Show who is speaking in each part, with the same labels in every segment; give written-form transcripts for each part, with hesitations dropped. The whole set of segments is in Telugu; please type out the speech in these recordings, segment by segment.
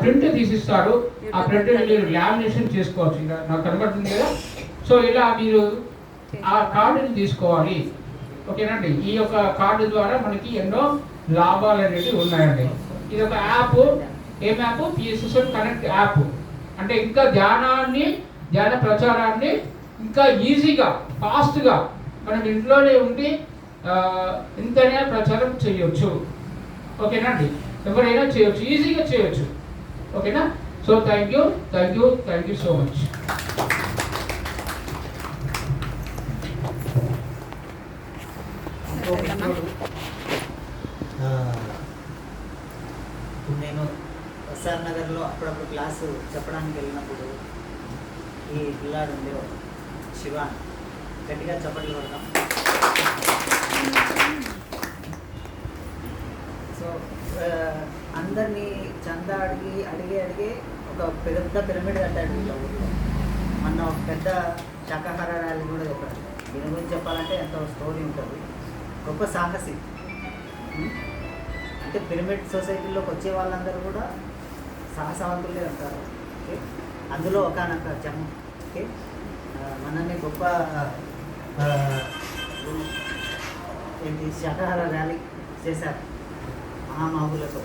Speaker 1: ప్రింట్ తీసిస్తారు. ఆ ప్రింట్ మీరు లామినేషన్ చేసుకోవచ్చు. ఇలా నాకు కనబడుతుంది కదా. సో ఇలా మీరు ఆ కార్డుని తీసుకోవాలి. ఓకేనండి. ఈ యొక్క కార్డు ద్వారా మనకి ఎన్నో లాభాలు అనేవి ఉన్నాయండి. ఇది ఒక యాప్. ఏం యాప్? పిఎస్ఎస్ఎన్ connect app. అంటే ఇంకా ధ్యాన ప్రచారాన్ని ఇంకా ఈజీగా ఫాస్ట్గా మనం ఇంట్లోనే ఉండి ఇంతనే ప్రచారం చేయొచ్చు. ఓకేనండి. ఎవరైనా చేయొచ్చు, ఈజీగా చేయొచ్చు. ఓకేనా? So thank you so much.
Speaker 2: నేను ఎస్ఆర్ నగర్లో అప్పుడప్పుడు క్లాసు చెప్పడానికి వెళ్ళినప్పుడు ఈ పిల్లాడు ఉండేవాడు శివ, గట్టిగా చప్పట్లు కొడతాం. సో అందరినీ చందా అడిగి ఒక పెద్ద పిరమిడ్ కట్టాడు వీళ్ళ ఊళ్ళో. మొన్న ఒక పెద్ద శాకాహార ర్యాలీ కూడా చెప్పాడు. దీని గురించి చెప్పాలంటే ఎంతో స్టోరీ ఉంటుంది. గొప్ప సాహసి. అంటే పిరమిడ్ సొసైటీలోకి వచ్చే వాళ్ళందరూ కూడా సాహసవంతులే ఉంటారు. ఓకే, అందులో ఒకనొక జమ్. ఓకే, మనల్ని గొప్ప ఏంటి శాకాహార ర్యాలీ చేశారు మహామాబులతో.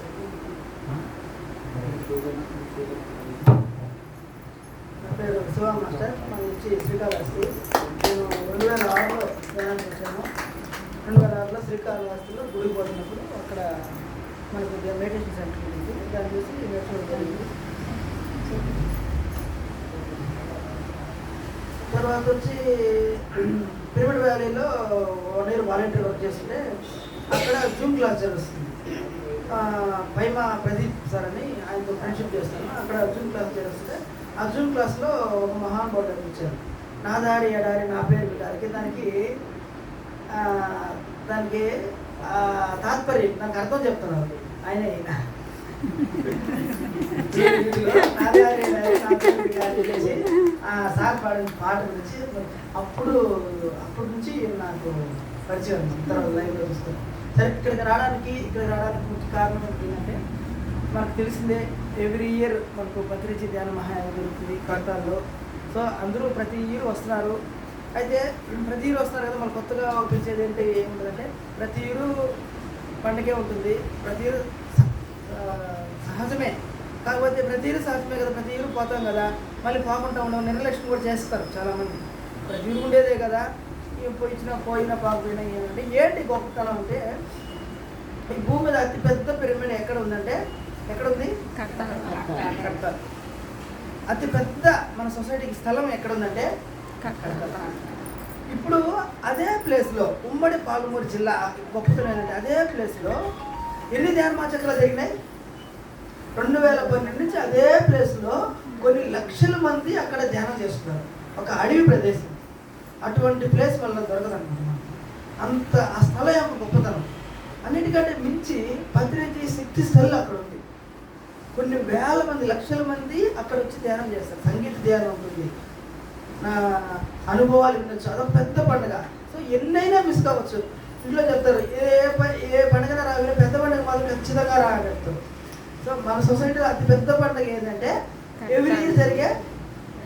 Speaker 3: నా పేరు శివ మాస్టర్, మన నుంచి శ్రీకాళహస్తి. నేను 2006లో ప్రయాణం చేశాను. 2006లో శ్రీకాళహస్తిలో గుడికి పోతున్నప్పుడు అక్కడ మనకు మెడిటేషన్ సెంటర్ ఉంది. దాన్ని చూసి నేర్చుకోవడం జరిగింది. తర్వాత వచ్చి పిరమిడ్ వ్యాలీలో 1 year వాలంటీర్ వర్క్ చేస్తుంటే అక్కడ జూమ్ క్లాస్ జరుగుతుంది. పైమా ప్రదీప్ సార్ అని ఆయనతో ఫ్రెండ్షిప్ చేస్తాను. అక్కడ జూమ్ క్లాస్ చేస్తే ఆ జూమ్ క్లాస్లో ఒక మహానుభావుడు అనిపించారు. నా దారి ఎడారి నా పేరు బిడ్డారికి. దానికి తాత్పర్యం నాకు అర్థం చెప్తున్నారు ఆయన. నా దారి ఎడారి నా పేరు బిడ్డారి చేసి సార్ పాడిన పాట గురించి అప్పటి నుంచి నాకు పరిచయం తర్వాత లైవ్లో చూస్తాను. సరే, ఇక్కడికి రావడానికి ముఖ్య కారణం ఏంటంటే మనకు తెలిసిందే, ఎవ్రీ ఇయర్ మనకు పత్రిజీ ధ్యాన మహాయాగం జరుగుతుంది కడతాల్లో. సో అందరూ ప్రతి ఇయర్ వస్తున్నారు. అయితే ప్రతి ఇయర్ వస్తున్నారు కదా, మన కొత్తగా పిలిచేది ఏంటి ఏముంటుందంటే ప్రతి ఇయర్ పండగే ఉంటుంది. ప్రతి ఇయర్ సహజమే. కాకపోతే ప్రతి ఇయర్ సహజమే కదా, ప్రతి ఇయర్ పోతాం కదా, మళ్ళీ పోకుండా ఉండడం నిర్లక్ష్యం కూడా చేస్తారు చాలామంది. ప్రతి ఇయర్ ఉండేదే కదా, పోయినా పాకపోయినా ఏమంటే ఏంటి గొప్పతనం అంటే, ఈ భూమి మీద అతిపెద్ద పిరమిడ్ ఎక్కడ ఉందంటే ఎక్కడ ఉంది? కడతాల్. అతిపెద్ద మన సొసైటీకి స్థలం ఎక్కడ ఉందంటే కడతాల్. ఇప్పుడు అదే ప్లేస్లో ఉమ్మడి పాలమూరు జిల్లా గొప్పతనం ఏంటంటే అదే ప్లేస్లో ఎన్ని ధ్యానమాచక్రాలు జరిగినాయి? 2012 నుంచి అదే ప్లేస్లో కొన్ని లక్షల మంది అక్కడ ధ్యానం చేస్తున్నారు. ఒక అడవి ప్రదేశం. అటువంటి ప్లేస్ వల్ల దొరకదన్నమాట. అంత ఆ స్థలం యొక్క గొప్పతనం. అన్నిటికంటే మించి పత్రిజీ శక్తి స్థలం అక్కడ ఉంది. కొన్ని వేల మంది లక్షల మంది అక్కడ వచ్చి ధ్యానం చేస్తారు. సంగీత ధ్యానం ఉంటుంది. నా అనుభవాలు ఉండొచ్చు. అదొక పెద్ద పండుగ. సో ఎన్నైనా మిస్ కావచ్చు. ఇంట్లో చెప్తారు ఏ పండుగ రావాలి, పెద్ద పండుగ మాత్రం ఖచ్చితంగా రాగలుగుతారు. సో మన సొసైటీలో అతి పెద్ద పండుగ ఏంటంటే ఎవ్రీ ఇయర్ జరిగే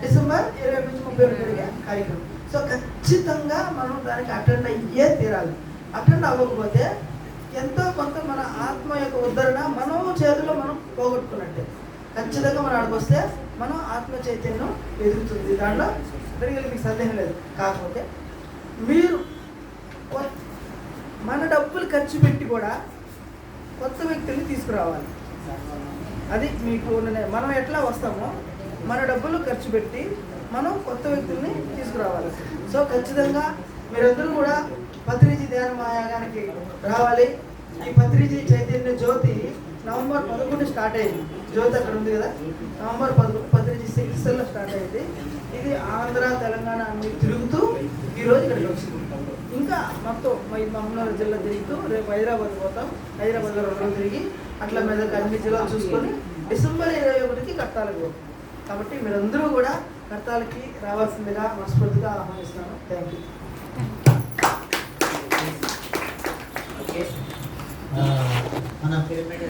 Speaker 3: డిసెంబర్ 20 నుంచి 30 జరిగే కార్యక్రమం. సో ఖచ్చితంగా మనం దానికి అటెండ్ అయ్యే తీరాలి. అటెండ్ అవ్వకపోతే ఎంతో కొంత మన ఆత్మ యొక్క ఉద్ధరణ మనం చేతిలో మనం పోగొట్టుకున్నట్టే. ఖచ్చితంగా మనం ఆడికి వస్తే మనం ఆత్మ చైతన్యం ఎదుగుతుంది. దాంట్లో మీకు సందేహం లేదు. కాకపోతే మీరు మన డబ్బులు ఖర్చు పెట్టి కూడా కొత్త వ్యక్తుల్ని తీసుకురావాలి. అది మీకు మనం ఎట్లా వస్తామో మన డబ్బులు ఖర్చు పెట్టి మనం కొత్త వ్యక్తుల్ని తీసుకురావాలి. సో ఖచ్చితంగా మీరందరూ కూడా పత్రిజీ ధ్యాన మహాయాగానికి రావాలి. ఈ పత్రిజీ చైతన్య జ్యోతి నవంబర్ 11 స్టార్ట్ అయింది. జ్యోతి అక్కడ ఉంది కదా, నవంబర్ 11 పత్రిజీ 6లో స్టార్ట్ అయింది. ఇది ఆంధ్ర తెలంగాణ అన్ని తిరుగుతూ ఈరోజు ఇక్కడికి వచ్చింది. ఇంకా మొత్తం మహబూబ్నగర్ జిల్లా తిరుగుతూ రేపు హైదరాబాద్ పోతాం. హైదరాబాద్లో 2 రోజులు తిరిగి అట్లా మీద అన్ని జిల్లాలు చూసుకొని డిసెంబర్ 21కి కట్టాలి పోతాం. కాబట్టి మీరందరూ కూడా కర్తాలకి రావాల్సిందిగా మనస్ఫూర్తిగా ఆహ్వానిస్తున్నాను. Thank you.
Speaker 2: మన pyramid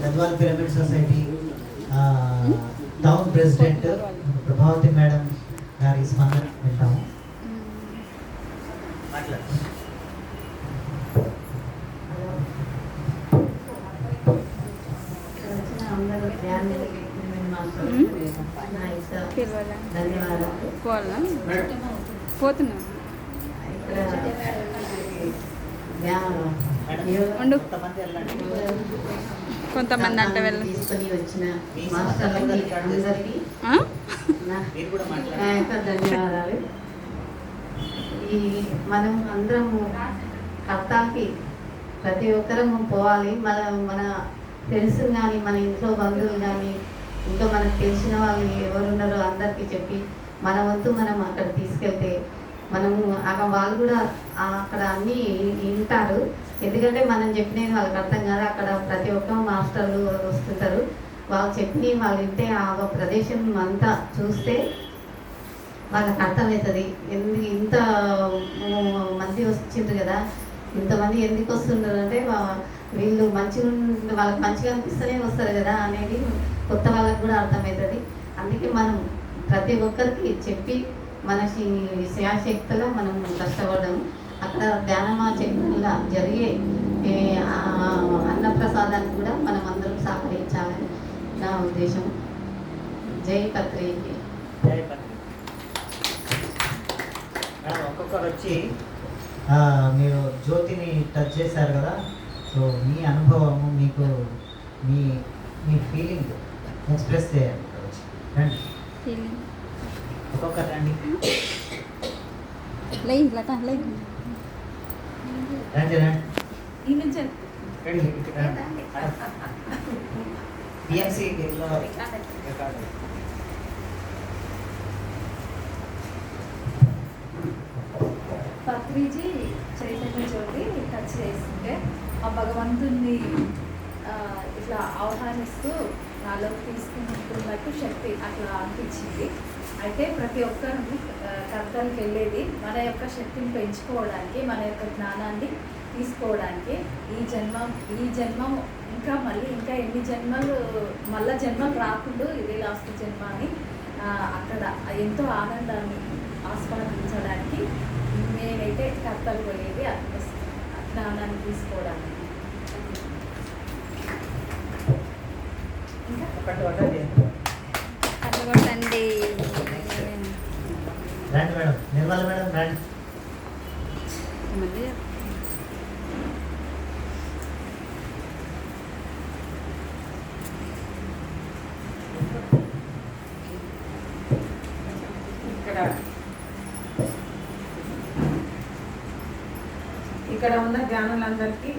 Speaker 4: Gadwal pyramid society town president Prabhavati madam గారి స్పందన వింటాము.
Speaker 2: మాట్లాడు.
Speaker 5: పోతున్నా
Speaker 2: కొంతమంది వెళ్ళండి.
Speaker 5: కొంతమంది అంటే
Speaker 6: తీసుకొని వచ్చిన
Speaker 2: మీ
Speaker 6: మాస్టర్లకి అందరికీ
Speaker 2: మీరు కూడా
Speaker 6: నా
Speaker 2: మాట్లాడండి.
Speaker 6: యొక్క ధన్యవాదాలు. ఈ మనం అందరము కర్తాలకి ప్రతి ఒక్కరము పోవాలి. మన తెలుసు కానీ మన ఇంట్లో బంధువులు కానీ ఇంకా మనకు తెలిసిన వాళ్ళు ఎవరున్నారో అందరికీ చెప్పి మన వంతు మనం అక్కడ తీసుకెళ్తే మనము అక్కడ వాళ్ళు కూడా అక్కడ అన్నీ వింటారు. ఎందుకంటే మనం చెప్పినవి వాళ్ళకి అర్థం కాదు. అక్కడ ప్రతి ఒక్క మాస్టర్లు వస్తుంటారు. వాళ్ళు చెప్పినవి వాళ్ళు వింటే ఆ ప్రదేశం అంతా చూస్తే వాళ్ళకి అర్థమవుతుంది. ఇంత మంది వచ్చిండ్రు కదా, ఇంతమంది ఎందుకు వస్తున్నారు అంటే వీళ్ళు మంచిగా వాళ్ళకి మంచిగా అనిపిస్తూనే వస్తారు కదా అనేది కొత్త వాళ్ళకి కూడా అర్థమవుతుంది. అందుకే మనం ప్రతి ఒక్కరికి చెప్పి మన శాశక్తిలో మనం కష్టపడము. అక్కడ ధ్యానమాచరణలో జరిగే అన్నప్రసాదానికి కూడా మనం అందరం సహకరించాలని నా ఉద్దేశం. జై పత్రికి.
Speaker 2: ఒక్కొక్కరు వచ్చి
Speaker 4: మీరు జ్యోతిని టచ్ చేశారు కదా, సో మీ అనుభవము మీకు మీ ఫీలింగ్ ఎక్స్ప్రెస్ చేయండి. రండి,
Speaker 2: ఒక్కొక్కరు రండి.
Speaker 4: రండి రండి
Speaker 2: పిఎంసీ రికార్డు.
Speaker 7: పత్రిజీ చైతన్య జ్యోతి టచ్ చేస్తుంటే ఆ భగవంతుణ్ణి ఇట్లా ఆహ్వానిస్తూ నాలోకి తీసుకుంటున్నట్టు శక్తి అట్లా అనిపించింది. అయితే ప్రతి ఒక్కరు కర్తలకు వెళ్ళేది మన యొక్క శక్తిని పెంచుకోవడానికి, మన యొక్క జ్ఞానాన్ని తీసుకోవడానికి. ఈ జన్మం ఇంకా మళ్ళీ ఇంకా ఎన్ని జన్మలు మళ్ళా జన్మలు రాకుండా ఇదే లాస్ట్ జన్మ అని అక్కడ ఎంతో ఆనందాన్ని ఆస్వాదించడానికి నేనైతే కర్తలు పోయేది జ్ఞానాన్ని తీసుకోవడానికి. ఇంకా
Speaker 5: కనుగొండి.
Speaker 4: రండి మేడం, నిర్మల మేడం రండి.
Speaker 8: ఇక్కడ ఉన్న ధ్యానులందరికీ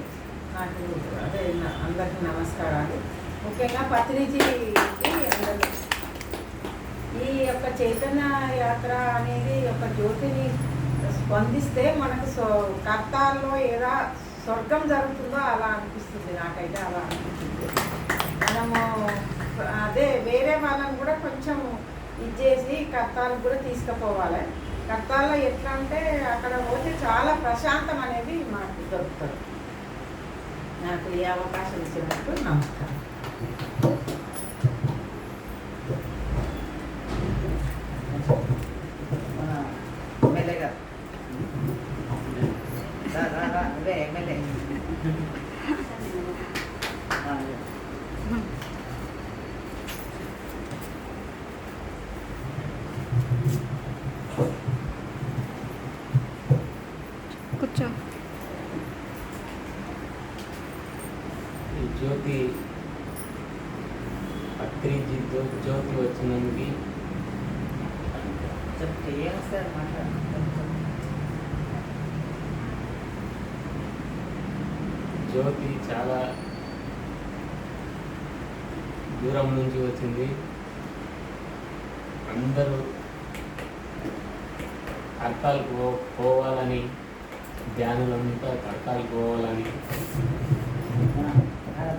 Speaker 8: నాకు అందరికీ నమస్కారాలు. ముఖ్యంగా పత్రిజీకి అందరూ ఈ యొక్క చైతన్య యాత్ర అనేది ఒక జ్యోతిని స్పందిస్తే మనకు కర్తాల్లో ఏదో స్వర్గం జరుగుతుందో అలా అనిపిస్తుంది. నాకైతే అలా అనిపిస్తుంది. మనము అదే వేరే వాళ్ళని కూడా కొంచెం ఇచ్చేసి కర్తాలకు కూడా తీసుకుపోవాలి. కర్తాల్లో ఎట్లా అంటే అక్కడ పోతే చాలా ప్రశాంతం అనేది మాకు దొరుకుతుంది. నాకు ఈ అవకాశం ఇచ్చినట్టు నమస్కారం.
Speaker 2: ఎమ్మెల్యే గారు అదే ఎమ్మెల్యే
Speaker 5: కూర్చో.
Speaker 9: ఈ జ్యోతి పత్రిజీతో జ్యోతి వచ్చినందుకు
Speaker 2: ఏమొస్తారు మాట్లాడుతున్నారు.
Speaker 9: జ్యోతి చాలా దూరం నుంచి వచ్చింది. అందరూ కర్తాలకు పోవాలని, ధ్యానులంతా కర్తాలకు పోవాలని.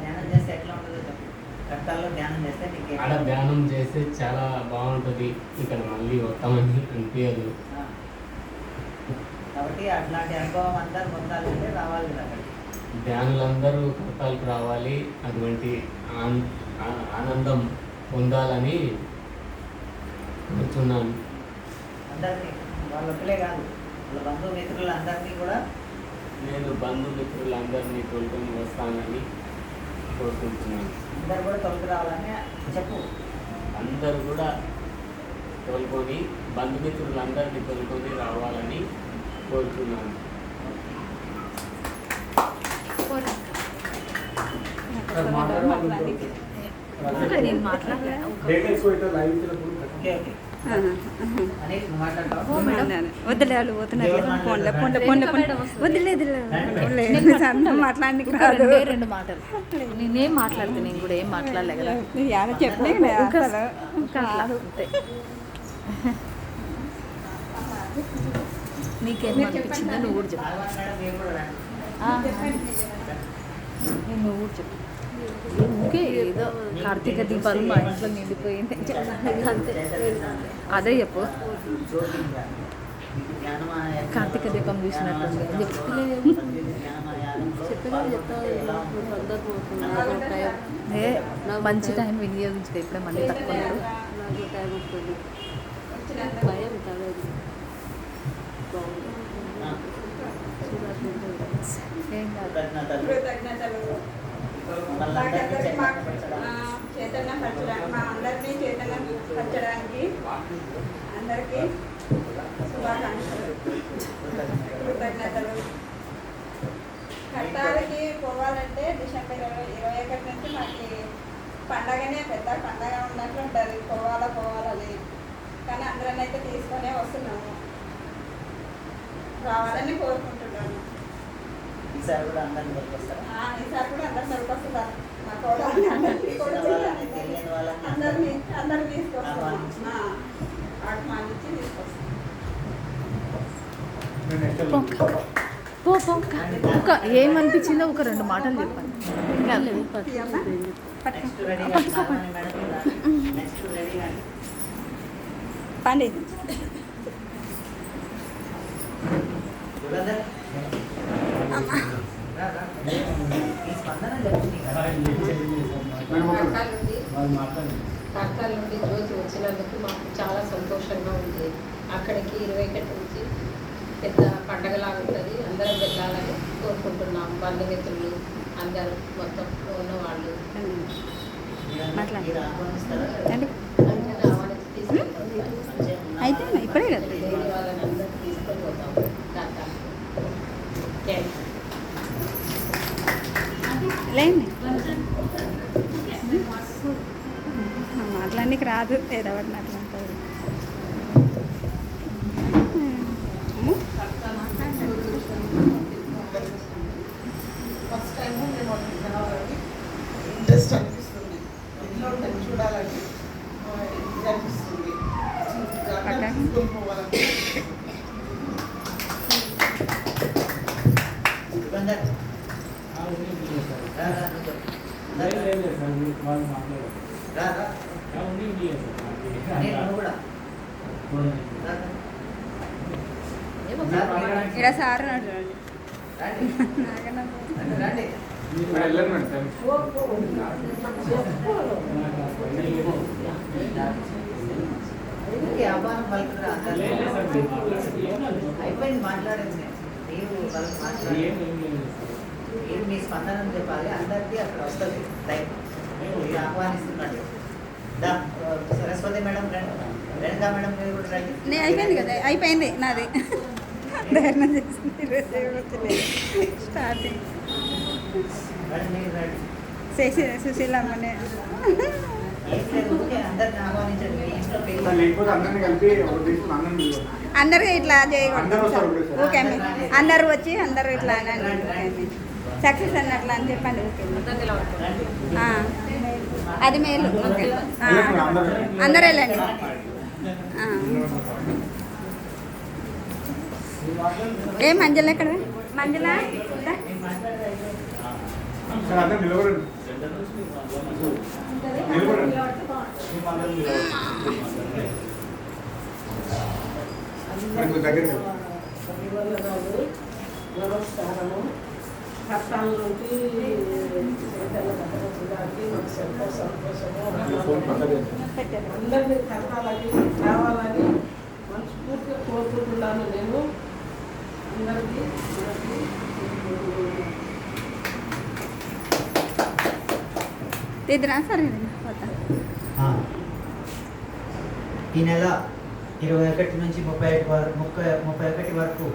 Speaker 2: ధ్యానం చేస్తే ఎట్లా ఉంటుందో చెప్పు. కర్తాల్లో ధ్యానం చేస్తే నీకు
Speaker 9: ఆడ ధ్యానం చేస్తే చాలా బాగుంటుంది. ఇక్కడ మళ్ళీ వస్తామని అనిపించదు.
Speaker 2: కాబట్టి అట్లాంటి అనుభవం అందరు పొందాలంటే రావాలి కదా అక్కడికి.
Speaker 9: ధ్యానులందరూ కర్తాలకు రావాలి. అటువంటి ఆనందం పొందాలని కోరుతున్నాను.
Speaker 2: అందరినీ వాళ్ళ ఒక్కలే కాదు, వాళ్ళ బంధుమిత్రులందరినీ కూడా
Speaker 9: నేను బంధుమిత్రులందరినీ తోలుకొని వస్తానని కోరుకుంటున్నాను.
Speaker 2: అందరు కూడా తొలగి రావాలని చెప్పు.
Speaker 9: అందరూ కూడా తోలుకొని బంధుమిత్రులందరినీ తోలుకొని రావాలని కోరుతున్నాను.
Speaker 7: నేను మాట్లాడలే.
Speaker 2: ఓకే ఓకే అని మాట్లాడతావా?
Speaker 5: వద్దులే వాళ్ళు పోతున్నారు ఫోన్లో ఫోన్లో ఫోన్లో వద్దులేదు మాట్లాడడానికి
Speaker 7: ఒక
Speaker 5: రాదు.
Speaker 7: రెండు మాటలు నేనేం మాట్లాడితే నేను కూడా ఏం మాట్లాడలే కదా.
Speaker 5: చెప్పలే అసలు
Speaker 7: అంతే. నీకేం అనిపించిందో నువ్వు కూడా చెప్పు.
Speaker 2: మేడం మీరు కూడా రండి.
Speaker 7: నువ్వు కూడా చెప్పు. ఊరికే ఏదో కార్తీక దీపాలు మా ఇంట్లో నిండిపోయింది అంతే. అదే చెప్పు. కార్తీక దీపం చూసినట్టుంది అని ఏ మంచి టైం వినియోగించుకో. ఇప్పుడే మళ్ళీ తక్కువ ఏం కాదు.
Speaker 10: చైతన్యపరచడానికి మా అందరినీ చైతన్యపరచడానికి అందరికీ శుభాకాంక్షలు, కృతజ్ఞతలు. కట్టాలకి పోవాలంటే డిసెంబర్ 21 నుంచి మాకు పండగనే పెద్ద పండగ ఉన్నట్లు ఉంటుంది. పోవాలని కానీ అందరం అయితే తీసుకొనే వస్తున్నాము. రావాలని కోరుకుంటున్నాను.
Speaker 2: ఈసారి కూడా అందరినీ వస్తారా?
Speaker 10: ఈసారి కూడా అందరు సరికొస్తున్నారు. మా కోడలు అందరినీ తీసుకొస్తాము. ఆత్మానించి తీసుకొస్తాం.
Speaker 7: ఒక ఏమనిపించిందో ఒక రెండు మాటలు చెప్పండి.
Speaker 2: Next ready madam. Next ready అండి.
Speaker 5: పండి
Speaker 2: చూడండి ఈ స్పందన చెప్తుంది
Speaker 8: పక్కల నుండి జ్యోతి వచ్చినందుకు మాకు చాలా సంతోషంగా ఉంది. అక్కడికి 21 నుంచి పెద్ద పండగలాగా ఉంటుంది. అందరం వెళ్ళాలని కోరుకుంటున్నాం. బంధుమిత్రులు అందరూ మొత్తం ఉన్నవాళ్ళు
Speaker 2: మీరు ఆహ్వానిస్తారా?
Speaker 5: అయితే ఇప్పుడే కదా
Speaker 8: వాళ్ళని అందరూ తీసుకొని పోతాం.
Speaker 5: లేండి మాట్లాడడానికి రాదు ఏదో ఒకటి మాట్లాడుతుంది.
Speaker 10: ఫస్ట్ టైం మేము అక్కడికి రావాలని ఇంట్రెస్ట్ అనిపిస్తుంది. ఇంట్లో చూడాలని ఇది అనిపిస్తుంది. తీసుకొని పోవాలని.
Speaker 5: ఇక్కడ సార్
Speaker 2: వ్యాపారం పలుకుతురా? అయిపోయింది మాట్లాడింది. మీరు వాళ్ళకి మాట్లాడి మీరు మీ స్పందన చెప్పాలి. అందరికీ అక్కడ వస్తుంది టైం. మీరు ఆహ్వానిస్తున్నట్టు. సరస్వతి మేడం రేణుకా మేడం మీరు కూడా రండి.
Speaker 5: అయిపోయింది కదా అయిపోయింది నాది ధైర్యం చేసింది స్టార్టింగ్ చేసి సుశీలమ్మనే అందరూ ఇట్లా చేయకూడదు. ఓకే అండి అందరూ వచ్చి అందరూ ఇట్లా సక్సెస్ అన్నట్లా అని చెప్పండి. ఓకే అది మేలు. ఓకే అందరూ వెళ్ళండి. ఏ మంజుల ఎక్కడ? మంజుల
Speaker 8: నమస్కారము.
Speaker 11: కష్టాల నుండి చూడడానికి మాకు సంతోషము అందరినీ కష్టాలకి రావాలని మనస్ఫూర్తిగా కోరుకుంటున్నాను నేను అందరికీ
Speaker 5: తీద్దురా సరే
Speaker 4: ఈ నెల 21 నుంచి 31 వరకు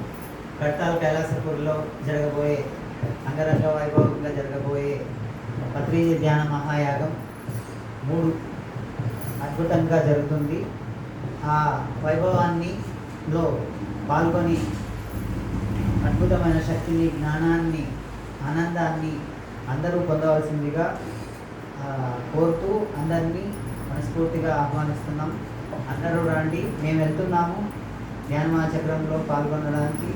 Speaker 4: కడతాల కైలాసపూర్లో జరగబోయే అంగరంగ వైభవంగా జరగబోయే పత్రిజీ ధ్యాన మహాయాగం 3 అద్భుతంగా జరుగుతుంది. ఆ వైభవాన్నిలో పాల్గొని అద్భుతమైన శక్తిని, జ్ఞానాన్ని, ఆనందాన్ని అందరూ పొందవలసిందిగా కోరుతూ అందరినీ మనస్ఫూర్తిగా ఆహ్వానిస్తున్నాం. అందరూ రండి, మేము వెళ్తున్నాము ధ్యానమహాచక్రంలో పాల్గొనడానికి,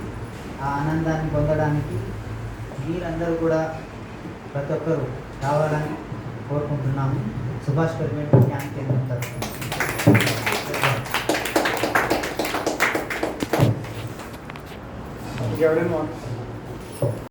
Speaker 4: ఆ ఆనందాన్ని పొందడానికి. మీరందరూ కూడా ప్రతి ఒక్కరూ రావాలని కోరుకుంటున్నాము. సుభాష్ పిరమిడ్ ధ్యాన కేంద్రం తరఫున.
Speaker 12: ఎవరైనా